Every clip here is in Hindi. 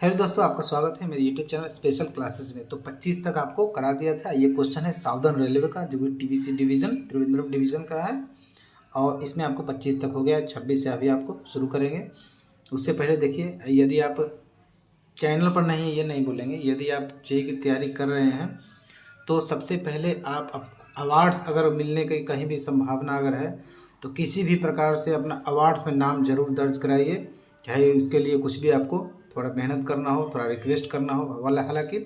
हेलो दोस्तों, आपका स्वागत है मेरे यूट्यूब चैनल स्पेशल क्लासेस में। तो 25 तक आपको करा दिया था। ये क्वेश्चन है साउदर्न रेलवे का, जो कि टीबीसी डिवीज़न त्रिवेंद्रम डिवीज़न का है। और इसमें आपको 25 तक हो गया, 26 से अभी आपको शुरू करेंगे। उससे पहले देखिए, यदि आप चैनल पर नहीं, ये नहीं बोलेंगे, यदि आप जेईई की तैयारी कर रहे हैं तो सबसे पहले आप अवार्ड्स अगर मिलने की कहीं भी संभावना अगर है तो किसी भी प्रकार से अपना अवार्ड्स में नाम जरूर दर्ज कराइए। चाहे उसके लिए कुछ भी आपको थोड़ा मेहनत करना हो, थोड़ा रिक्वेस्ट करना हो। वाला हालांकि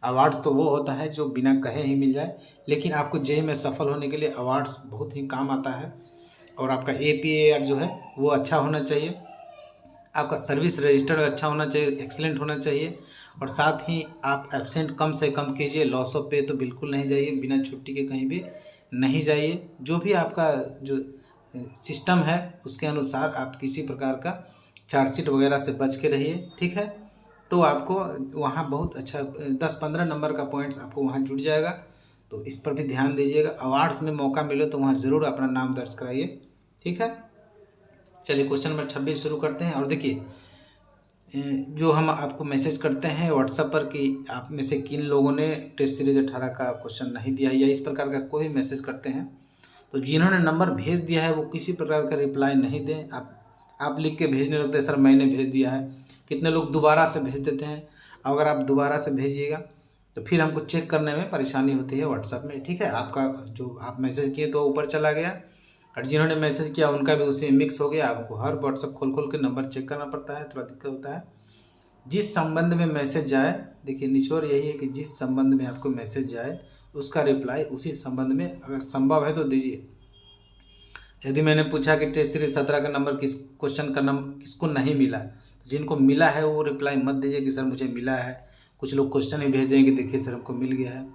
अवार्ड्स तो वो होता है जो बिना कहे ही मिल जाए, लेकिन आपको जेईई में सफल होने के लिए अवार्ड्स बहुत ही काम आता है। और आपका एपीएआर जो है वो अच्छा होना चाहिए, आपका सर्विस रजिस्टर्ड अच्छा होना चाहिए, एक्सीलेंट होना चाहिए। और साथ ही आप एब्सेंट कम से कम कीजिए, लॉस ऑफ पे तो बिल्कुल नहीं जाइए, बिना छुट्टी के कहीं भी नहीं जाइए। जो भी आपका जो सिस्टम है उसके अनुसार आप किसी प्रकार का चार्जशीट वगैरह से बच के रहिए, ठीक है। तो आपको वहाँ बहुत अच्छा 10-15 नंबर का पॉइंट्स आपको वहाँ जुड़ जाएगा। तो इस पर भी ध्यान दीजिएगा। अवार्ड्स में मौका मिले तो वहाँ ज़रूर अपना नाम दर्ज कराइए, ठीक है। चलिए क्वेश्चन नंबर 26 शुरू करते हैं। और देखिए, जो हम आपको मैसेज करते हैं व्हाट्सएप पर कि आप में से किन लोगों ने टेस्ट सीरीज 18 का क्वेश्चन नहीं दिया है, या इस प्रकार का कोई मैसेज करते हैं, तो जिन्होंने नंबर भेज दिया है वो किसी प्रकार का रिप्लाई नहीं दें। आप लिख के भेजने लगते हैं, सर मैंने भेज दिया है। कितने लोग दोबारा से भेज देते हैं। अगर आप दोबारा से भेजिएगा तो फिर हमको चेक करने में परेशानी होती है व्हाट्सएप में, ठीक है। आपका जो आप मैसेज किए तो ऊपर चला गया, और जिन्होंने मैसेज किया उनका भी उसी में मिक्स हो गया। आपको हर व्हाट्सएप खोल खोल के नंबर चेक करना पड़ता है, थोड़ा दिक्कत होता है। जिस संबंध में मैसेज जाए, देखिए निचोड़ यही है कि जिस संबंध में आपको मैसेज जाए उसका रिप्लाई उसी संबंध में अगर संभव है तो दीजिए। यदि मैंने पूछा कि टेस्ट सीरीज 17 का नंबर किस क्वेश्चन का नंबर किसको नहीं मिला, तो जिनको मिला है वो रिप्लाई मत दीजिए कि सर मुझे मिला है। कुछ लोग क्वेश्चन ही भेज देंगे, देखिए सर हमको मिल गया है।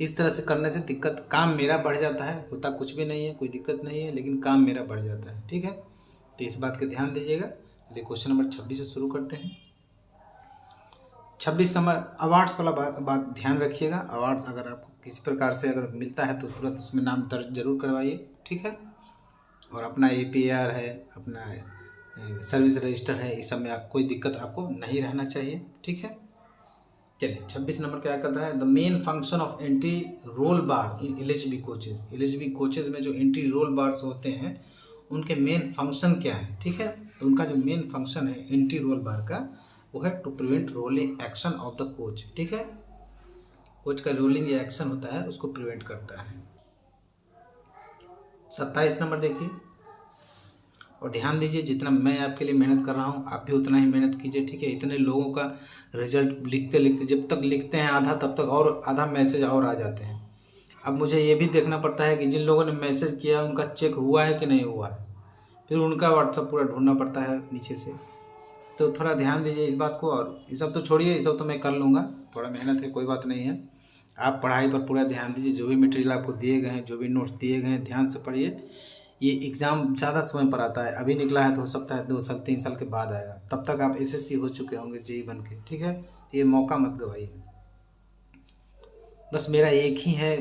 इस तरह से करने से दिक्कत, काम मेरा बढ़ जाता है। होता कुछ भी नहीं है, कोई दिक्कत नहीं है, लेकिन काम मेरा बढ़ जाता है, ठीक है। तो इस बात का ध्यान दीजिएगा। चलिए क्वेश्चन नंबर 26 से शुरू करते हैं। 26 नंबर अवार्ड्स वाला बात ध्यान रखिएगा। अवार्ड्स अगर आपको किसी प्रकार से अगर मिलता है तो तुरंत उसमें नाम दर्ज जरूर करवाइए, ठीक है। और अपना एपीआर है, अपना सर्विस रजिस्टर है, इस सब में कोई दिक्कत आपको नहीं रहना चाहिए, ठीक है। चलिए 26 नंबर क्या कहता है, the main function of entry roll bar in LHB coaches. LHB coaches में जो एंट्री रोल बार्स होते हैं उनके मेन फंक्शन क्या है, ठीक है। तो उनका जो मेन फंक्शन है एंट्री रोल बार का, वो है to prevent rolling action of the coach, ठीक है। कोच का रोलिंग या एक्शन होता है उसको प्रिवेंट करता है। 27 नंबर देखिए, और ध्यान दीजिए, जितना मैं आपके लिए मेहनत कर रहा हूँ आप भी उतना ही मेहनत कीजिए, ठीक है। इतने लोगों का रिजल्ट लिखते लिखते, जब तक लिखते हैं आधा तब तक और आधा मैसेज और आ जाते हैं। अब मुझे ये भी देखना पड़ता है कि जिन लोगों ने मैसेज किया उनका चेक हुआ है कि नहीं हुआ है, फिर उनका व्हाट्सअप पूरा ढूंढना पड़ता है नीचे से। तो थोड़ा ध्यान दीजिए इस बात को। और ये सब तो छोड़िए, ये सब तो मैं कर लूँगा, थोड़ा मेहनत है, कोई बात नहीं है। आप पढ़ाई पर पूरा ध्यान दीजिए। जो भी मटेरियल आपको दिए गए हैं, जो भी नोट्स दिए गए हैं, ध्यान से पढ़िए। ये एग्ज़ाम ज़्यादा समय पर आता है, अभी निकला है तो हो सकता है 2 साल 3 साल के बाद आएगा, तब तक आप एसएससी हो चुके होंगे जेईई बन के, ठीक है। तो ये मौका मत गवाइए। बस मेरा एक ही है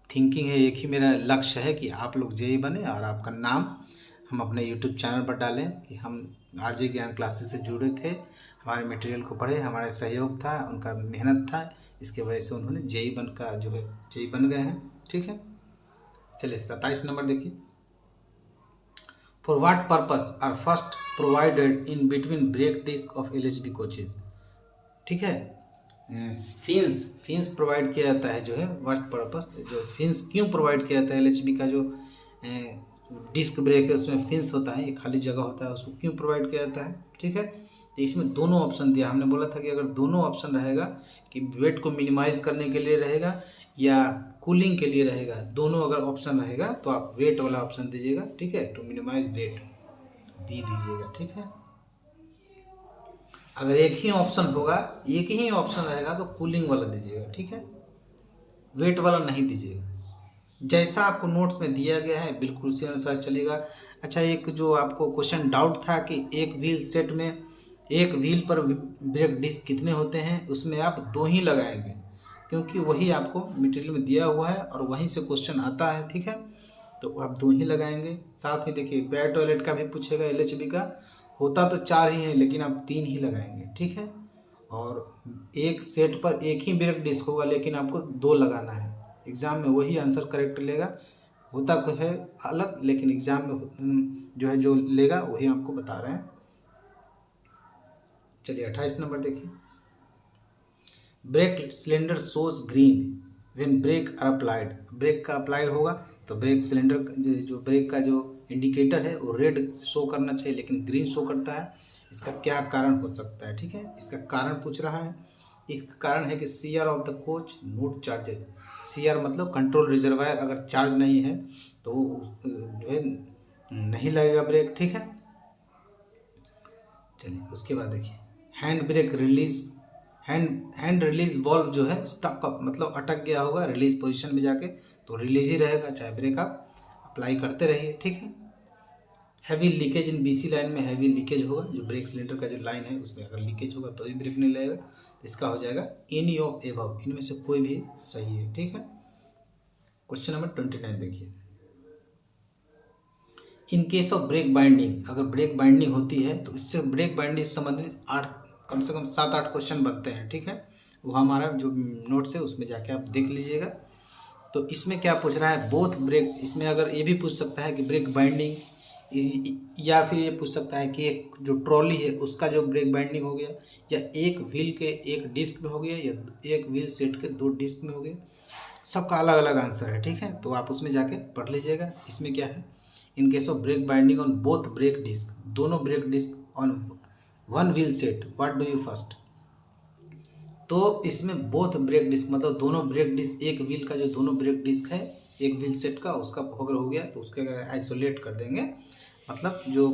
थिंकिंग है, एक ही मेरा लक्ष्य है कि आप लोग जेईई बने और आपका नाम हम अपने यूट्यूब चैनल पर डालें कि हम आरजे ज्ञान क्लासेस से जुड़े थे, हमारे मटेरियल को पढ़े, हमारा सहयोग था, उनका मेहनत था, इसके वजह से उन्होंने जेईई बन का जो है जेईई बन गए हैं, ठीक है। चलिए 27 नंबर देखिए, for what purpose are first provided in between brake disc of LHB coaches, ठीक है। फिन्स प्रोवाइड किया जाता है, जो है व्हाट पर्पस, जो फिन्स क्यों प्रोवाइड किया जाता है एलएचबी का जो डिस्क ब्रेक है उसमें फिन्स होता है, एक खाली जगह होता है, उसको क्यों प्रोवाइड किया जाता है, ठीक है। तो इसमें दोनों ऑप्शन दिया, हमने बोला था कि अगर दोनों ऑप्शन रहेगा कि वेट को मिनिमाइज करने के लिए रहेगा या कूलिंग के लिए रहेगा, दोनों अगर ऑप्शन रहेगा तो आप वेट वाला ऑप्शन दीजिएगा, ठीक है। टू मिनिमाइज वेट बी दीजिएगा, ठीक है। अगर एक ही ऑप्शन होगा, एक ही ऑप्शन रहेगा तो कूलिंग वाला दीजिएगा, ठीक है। वेट वाला नहीं दीजिएगा। जैसा आपको नोट्स में दिया गया है बिल्कुल उसी अनुसार चलेगा। अच्छा, एक जो आपको क्वेश्चन डाउट था कि एक व्हील सेट में एक व्हील पर ब्रेक डिस्क कितने होते हैं, उसमें आप 2 ही लगाएंगे, क्योंकि वही आपको मटेरियल में दिया हुआ है और वहीं से क्वेश्चन आता है, ठीक है। तो आप 2 ही लगाएंगे। साथ ही देखिए पैर टॉयलेट का भी पूछेगा, एलएचबी का होता तो 4 ही है लेकिन आप 3 ही लगाएंगे, ठीक है। और एक सेट पर एक ही ब्रेक डिस्क होगा, लेकिन आपको 2 लगाना है। एग्ज़ाम में वही आंसर करेक्ट लेगा, होता कुछ है अलग, लेकिन एग्ज़ाम में जो है जो लेगा वही आपको बता रहे हैं। चलिए 28 नंबर देखिए। Brake cylinder shows green when brake are applied. Brake का अप्लाई होगा तो ब्रेक सिलेंडर जो ब्रेक का जो इंडिकेटर है वो रेड शो करना चाहिए, लेकिन ग्रीन शो करता है। इसका क्या कारण हो सकता है? ठीक है, इसका कारण पूछ रहा है। इसका कारण है कि CR of the coach note charges. CR मतलब कंट्रोल रिजर्वायर अगर चार्ज नहीं है तो जो है नहीं लगेगा ब्रेक। ठीक है, चलिए उसके बाद देखिए hand brake release. Hand release valve जो है स्टक अप मतलब अटक गया होगा रिलीज पोजीशन में जाके, तो रिलीज ही रहेगा चाहे ब्रेक आप अप्लाई करते रहिए। ठीक है, हैवी लीकेज इन बीसी लाइन में हैवी लीकेज होगा, जो ब्रेक सिलेंडर का जो लाइन है उसमें अगर लीकेज होगा तो ही ब्रेक नहीं लगेगा। तो इसका हो जाएगा एनी ऑफ एबव, इनमें से कोई भी सही है। ठीक है, क्वेश्चन नंबर 29 देखिए। इन केस ऑफ ब्रेक बाइंडिंग, अगर ब्रेक बाइंडिंग होती है तो इससे ब्रेक बाइंडिंग से संबंधित कम से कम 7-8 क्वेश्चन बनते हैं। ठीक है, वो हमारा जो नोट्स है उसमें जाके आप देख लीजिएगा। तो इसमें क्या पूछ रहा है, बोथ ब्रेक, इसमें अगर ये भी पूछ सकता है कि ब्रेक बाइंडिंग, या फिर ये पूछ सकता है कि एक जो ट्रॉली है उसका जो ब्रेक बाइंडिंग हो गया, या एक व्हील के एक डिस्क में हो गया, या एक व्हील सेट के 2 डिस्क में हो गया। सबका अलग अलग आंसर है। ठीक है, तो आप उसमें जाके पढ़ लीजिएगा। इसमें क्या है, in case of brake binding on both brake disc, दोनों brake disc on one wheel set, what do you first. तो इसमें बोथ ब्रेक डिस्क मतलब दोनों ब्रेक डिस्क, एक व्हील का जो दोनों ब्रेक डिस्क है एक व्हील सेट का, उसका अगर हो गया तो उसके आइसोलेट कर देंगे, मतलब जो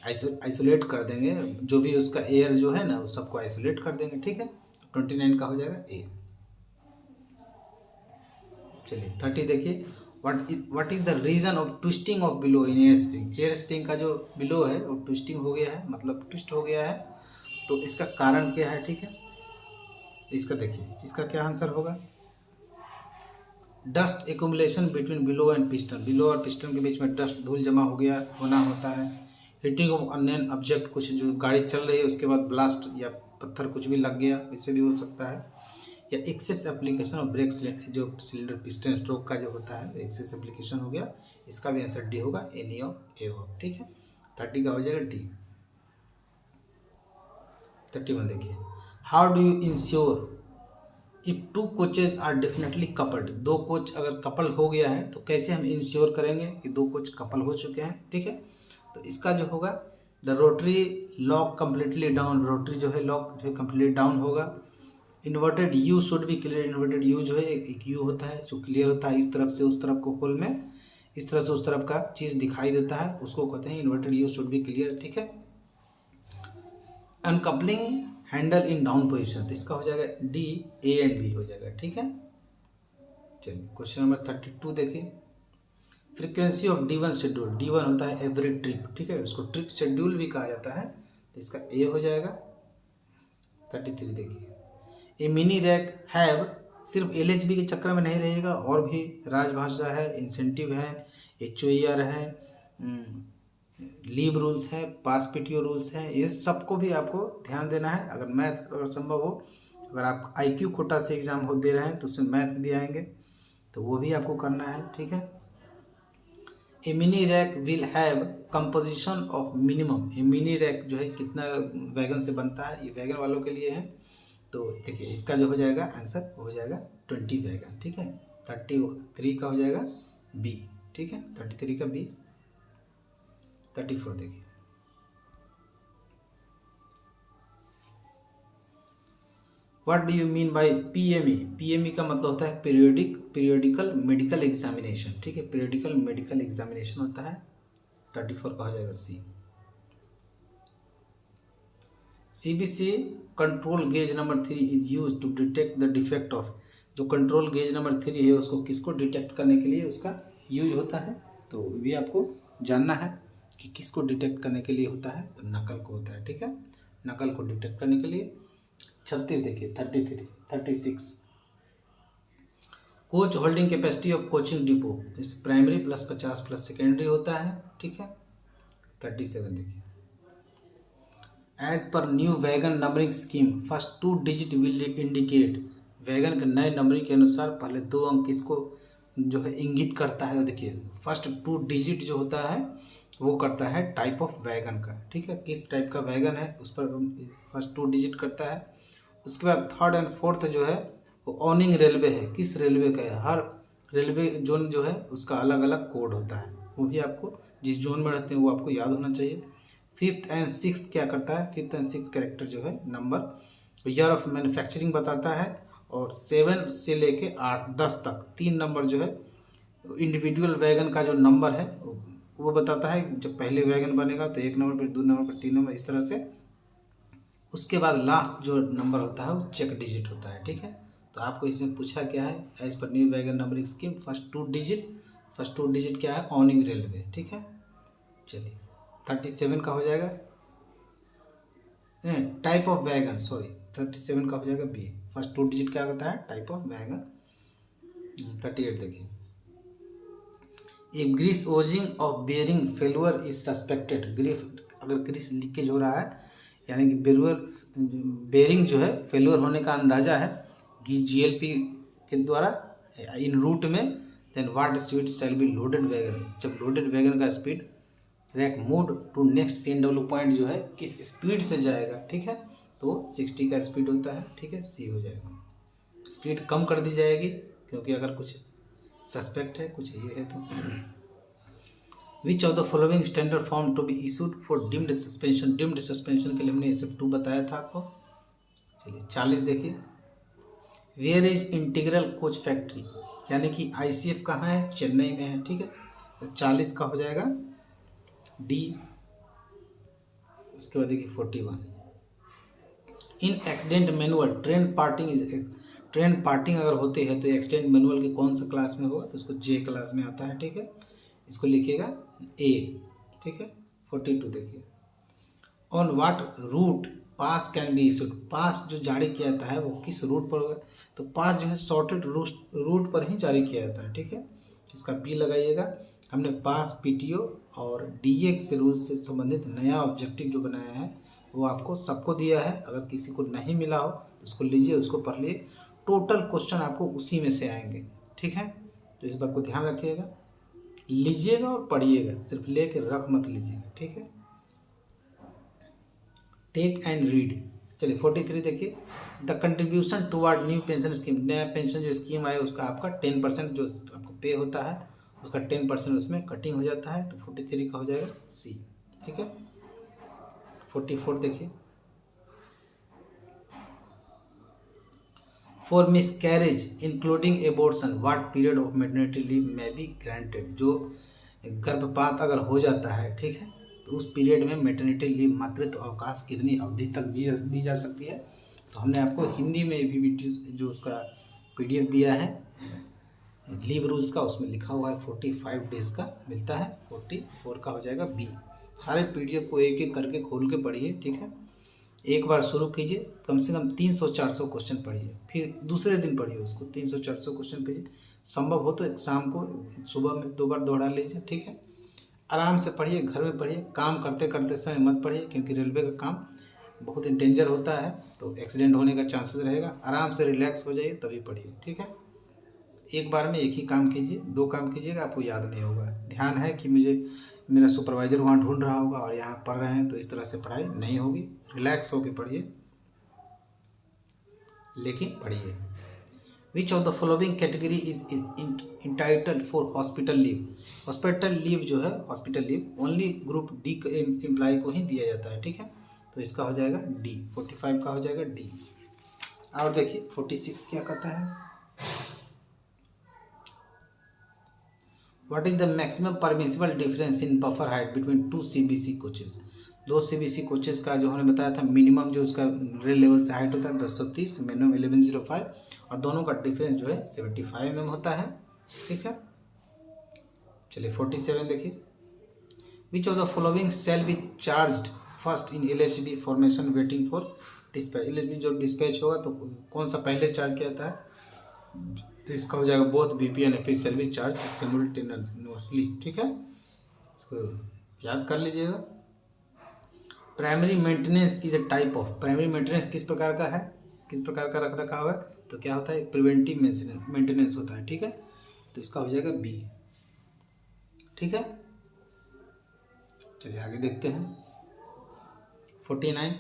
आइसोलेट कर देंगे, जो भी उसका एयर जो है ना वो सबको आइसोलेट कर देंगे। ठीक है, 29 का हो जाएगा ए। चलिए 30 देखिए। What is the reason of twisting of bellow in air spring. Air spring का जो बिलो है वो ट्विस्टिंग हो गया है, मतलब ट्विस्ट हो गया है, तो इसका कारण क्या है? ठीक है, इसका देखिए, इसका क्या आंसर होगा, dust accumulation between below and piston. Below और पिस्टन के बीच में डस्ट धूल जमा हो गया होना होता है। हिटिंग ऑफ अननोन ऑब्जेक्ट, कुछ जो गाड़ी चल रही है उसके बाद ब्लास्ट या पत्थर कुछ भी लग गया, इससे भी हो सकता है। या excess application of brake cylinder, जो सिलेंडर पिस्टन स्ट्रोक का जो होता है एक्सेस एप्लीकेशन हो गया, इसका भी आंसर डी होगा, एनी ऑफ एबव। ठीक है, 30 का हो जाएगा डी। 31 देखिए। How do you ensure if 2 coaches are definitely coupled. 2 coach अगर कपल हो गया है तो कैसे हम इंश्योर करेंगे कि 2 कोच कपल हो चुके हैं? ठीक है, तो इसका जो होगा, the rotary lock completely down, rotary जो है लॉक जो है कम्प्लीटली डाउन होगा। Inverted you should be clear, inverted you जो है एक यू होता है जो क्लियर होता है, इस तरफ से उस तरफ को होल में इस तरह से उस तरफ का चीज़ दिखाई देता है, उसको कहते हैं inverted you should be clear. ठीक है, uncoupling handle in down position, तो इसका हो जाएगा डी, ए एंड बी हो जाएगा। ठीक है, चलिए क्वेश्चन नंबर 32 देखिए। Frequency of D1 schedule, D1 होता है एवरी ट्रिप। ठीक है, उसको ट्रिप शेड्यूल भी कहा जाता है, तो इसका ए हो जाएगा। 33 देखिए। ए मिनी रैक हैव, सिर्फ LHB के चक्कर में नहीं रहेगा, और भी राजभाषा है, इंसेंटिव है, HOER है, लीव रूल्स है, पास PTO रूल्स हैं, ये सबको भी आपको ध्यान देना है। अगर मैथ अगर संभव हो, अगर आप IQ कोटा से एग्ज़ाम हो दे रहे हैं तो उसमें मैथ्स भी आएंगे, तो वो भी आपको करना है। ठीक है, a mini rake will have composition of minimum. A mini rake जो है कितना वैगन से बनता है, ये वैगन वालों के लिए है। तो देखिए इसका जो हो जाएगा आंसर हो जाएगा 20 वैगन। ठीक है, 33 का हो जाएगा बी। ठीक है, 33 का बी। 34 देखिए। What do you mean by PME। PME का मतलब होता है पीरियोडिकल मेडिकल एग्जामिनेशन। ठीक है, पीरियोडिकल मेडिकल एग्जामिनेशन होता है। 34 का हो जाएगा C. CBC control gauge number 3 is use to detect the defect of. जो कंट्रोल गेज नंबर 3 है उसको किसको डिटेक्ट करने के लिए उसका यूज होता है, तो भी आपको जानना है कि किसको डिटेक्ट करने के लिए होता है, तो नकल को होता है। ठीक है, नकल को डिटेक्ट करने के लिए। 36 देखिए। 36 coach holding capacity of coaching depot, primary plus 50 plus secondary होता है। ठीक है, 37 देखिए। As per new wagon numbering scheme first 2 digit will indicate. Wagon के नए नंबरिंग के अनुसार पहले 2 अंक किसको जो है इंगित करता है, देखिए फर्स्ट 2 डिजिट जो होता है वो करता है टाइप ऑफ वैगन का, ठीक है, किस टाइप का वैगन है उस पर फर्स्ट 2 डिजिट करता है। उसके बाद थर्ड एंड फोर्थ जो है वो ऑनिंग रेलवे है, किस रेलवे का है, हर रेलवे जोन जो है उसका अलग अलग कोड होता है, वो भी आपको जिस जोन में रहते हैं वो आपको याद होना चाहिए। फिफ्थ एंड सिक्स क्या करता है, फिफ्थ एंड सिक्स कैरेक्टर जो है नंबर ईयर ऑफ मैन्युफैक्चरिंग बताता है, और 7 से लेके 8-10 तक 3 नंबर जो है इंडिविजुअल वैगन का जो नंबर है वो बताता है। जब पहले वैगन बनेगा तो 1 नंबर, फिर 2 नंबर, फिर 3 नंबर, इस तरह से। उसके बाद लास्ट जो नंबर होता है वो चेक डिजिट होता है, ठीक है। तो आपको इसमें पूछा क्या है, as per new wagon numbering scheme first 2 digit क्या है, ऑनिंग रेलवे, ठीक है। चलिए 37 का हो जाएगा, टाइप ऑफ वैगन, सॉरी 37 का हो जाएगा बी। फर्स्ट 2 डिजिट क्या होता है, टाइप ऑफ वैगन। 38 देखिए, if grease oozing of bearing failure is suspected. अगर ग्रीस लीकेज हो रहा है यानी कि बेयरिंग जो है फेलुअर होने का अंदाजा है GLP के द्वारा इन रूट में, then what speed shall be loaded wagon. जब लोडेड वैगन का speed rake moved to next CNW point जो है किस स्पीड से जाएगा, ठीक है, तो 60 का स्पीड होता है, ठीक है, सी हो जाएगा। स्पीड कम कर दी जाएगी क्योंकि अगर कुछ सस्पेक्ट है, कुछ ये है तो। Which of the following standard form to be issued for deemed suspension. Deemed suspension के लिए हमने SF2 बताया था आपको। चलिए 40 देखिए, where is integral coach factory, यानी कि ICF कहाँ है, चेन्नई में है, ठीक है। तो 40 का हो जाएगा डी। उसके बाद देखिए 41, in accident manual train parting अगर होती है तो एक्सीडेंट मैनुअल के कौन सा क्लास में होगा, तो उसको J क्लास में आता है, ठीक है। इसको लिखिएगा A, ठीक है। 42 देखिए, on what route pass can be issued. Pass जो जारी किया जाता है वो किस रूट पर होगा, तो पास जो है शॉर्टेड रूट पर ही जारी किया जाता है, ठीक है। इसका B लगाइएगा। हमने पास PTO और DX रूल से संबंधित नया ऑब्जेक्टिव जो बनाया है वो आपको सबको दिया है। अगर किसी को नहीं मिला हो तो उसको लीजिए, उसको पढ़ लिए। टोटल क्वेश्चन आपको उसी में से आएंगे, ठीक है। तो इस बात को ध्यान रखिएगा, लीजिएगा और पढ़िएगा, सिर्फ लेके रख मत लीजिएगा, ठीक है। Take and read. चलिए 43 देखिए, the contribution toward new pension scheme. नया पेंशन जो स्कीम आया उसका आपका 10% जो आपको पे होता है उसका 10% उसमें कटिंग हो जाता है, तो 43 का हो जाएगा सी, ठीक है। 44 देखिए, for miscarriage including abortion what period of maternity leave में बी ग्रांटेड। जो गर्भपात अगर हो जाता है, ठीक है, तो उस पीरियड में मैटरनिटी लीव मातृत्व अवकाश कितनी अवधि तक दी जा सकती है। तो हमने आपको हिंदी में भी जो उसका PDF दिया है लीव रूल्स का, उसमें लिखा हुआ है 45 डेज का मिलता है। 44 का हो जाएगा बी। सारे PDF को एक एक करके खोल के पढ़िए, ठीक है। एक बार शुरू कीजिए, कम से कम 300-400 क्वेश्चन पढ़िए, फिर दूसरे दिन पढ़िए उसको 300-400 क्वेश्चन पढ़िए। संभव हो तो शाम को सुबह में 2 बार दोहरा लीजिए, ठीक है। आराम से पढ़िए, घर में पढ़िए, काम करते करते समय मत पढ़िए क्योंकि रेलवे का काम बहुत डेंजर होता है, तो एक्सीडेंट होने का चांसेस रहेगा। आराम से रिलैक्स हो जाइए तभी पढ़िए, ठीक है। एक बार में एक ही काम कीजिए, 2 काम कीजिएगा आपको याद नहीं होगा। ध्यान है कि मुझे मेरा सुपरवाइजर वहाँ ढूंढ रहा होगा और यहाँ पढ़ रहे हैं, तो इस तरह से पढ़ाई नहीं होगी। रिलैक्स होकर पढ़िए, लेकिन पढ़िए। Which of the following category is entitled for hospital leave. Hospital leave जो है, hospital leave only group D employ को ही दिया जाता है, ठीक है। तो इसका हो जाएगा D। 45 का हो जाएगा D। और देखिए 46 क्या कहता है, what is the maximum permissible difference in buffer height between 2 CBC coaches. 2 CBC coaches का जो हमने बताया था मिनिमम जो उसका रेल लेवल से हाइट होता है 1030, मिनिमम 1105, और दोनों का डिफरेंस जो है 75 mm होता है, ठीक है। चलिए 47 देखिए, विच of the following shall be charged first in LHB formation waiting for dispatch. LHB जो डिस्पैच होगा तो कौन सा पहले चार्ज किया जाता है, तो इसका हो जाएगा both BP and AP shall be charge simultaneously, ठीक है। इसको याद कर लीजिएगा। Primary maintenance is a type of, primary maintenance किस प्रकार का है, किस प्रकार का रख रखा हुआ है, तो क्या होता है, प्रिवेंटिव मेंटेनेंस होता है, ठीक है। तो इसका हो जाएगा बी, ठीक है। चलिए आगे देखते हैं। 49,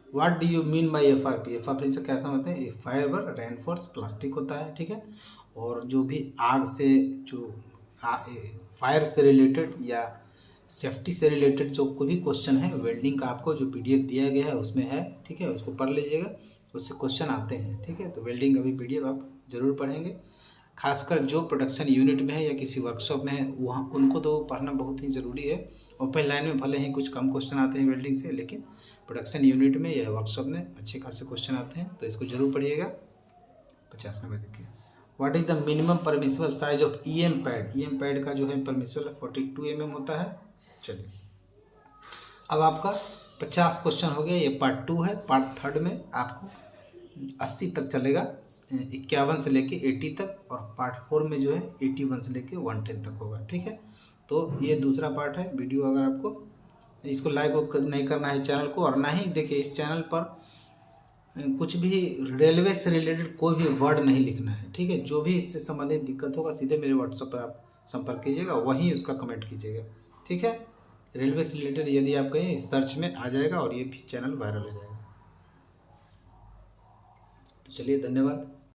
what do you mean by FRP, FRP से क्या समझते हैं, फाइबर रेनफोर्स प्लास्टिक होता है, ठीक है। और जो भी आग से, जो फायर से रिलेटेड या सेफ्टी से रिलेटेड जो कोई भी क्वेश्चन है वेल्डिंग का, आपको जो PDF दिया गया है उसमें है, ठीक है, उसको पढ़ लीजिएगा, उससे क्वेश्चन आते हैं, ठीक है। तो वेल्डिंग का भी PDF आप जरूर पढ़ेंगे, खासकर जो प्रोडक्शन यूनिट में है या किसी वर्कशॉप में है, वहाँ उनको तो पढ़ना बहुत ही ज़रूरी है। ओपन लाइन में भले ही कुछ कम क्वेश्चन आते हैं वेल्डिंग से, लेकिन प्रोडक्शन यूनिट में या वर्कशॉप में अच्छे खासे क्वेश्चन आते हैं, तो इसको जरूर पढ़िएगा। 50 नंबर देखिए, what is the minimum permissible size of EM pad, EM pad का जो है परमिसिबल 42 mm होता है। चलिए अब आपका 50 क्वेश्चन हो गया, ये पार्ट 2 है। पार्ट 3 में आपको 80 तक चलेगा, 51 से लेके 80 तक, और पार्ट 4 में जो है 81 से लेके 110 तक होगा, ठीक है। तो ये दूसरा पार्ट है। वीडियो अगर आपको, इसको लाइक नहीं करना है चैनल को, और ना ही देखिए इस चैनल पर कुछ भी रेलवे से रिलेटेड कोई भी वर्ड नहीं लिखना है, ठीक है। जो भी इससे संबंधित दिक्कत होगा सीधे मेरे व्हाट्सएप पर आप संपर्क कीजिएगा, वहीं उसका कमेंट कीजिएगा, ठीक है। रेलवे से रिलेटेड यदि आप कहें सर्च में आ जाएगा और ये भी चैनल वायरल हो जाएगा। तो चलिए धन्यवाद।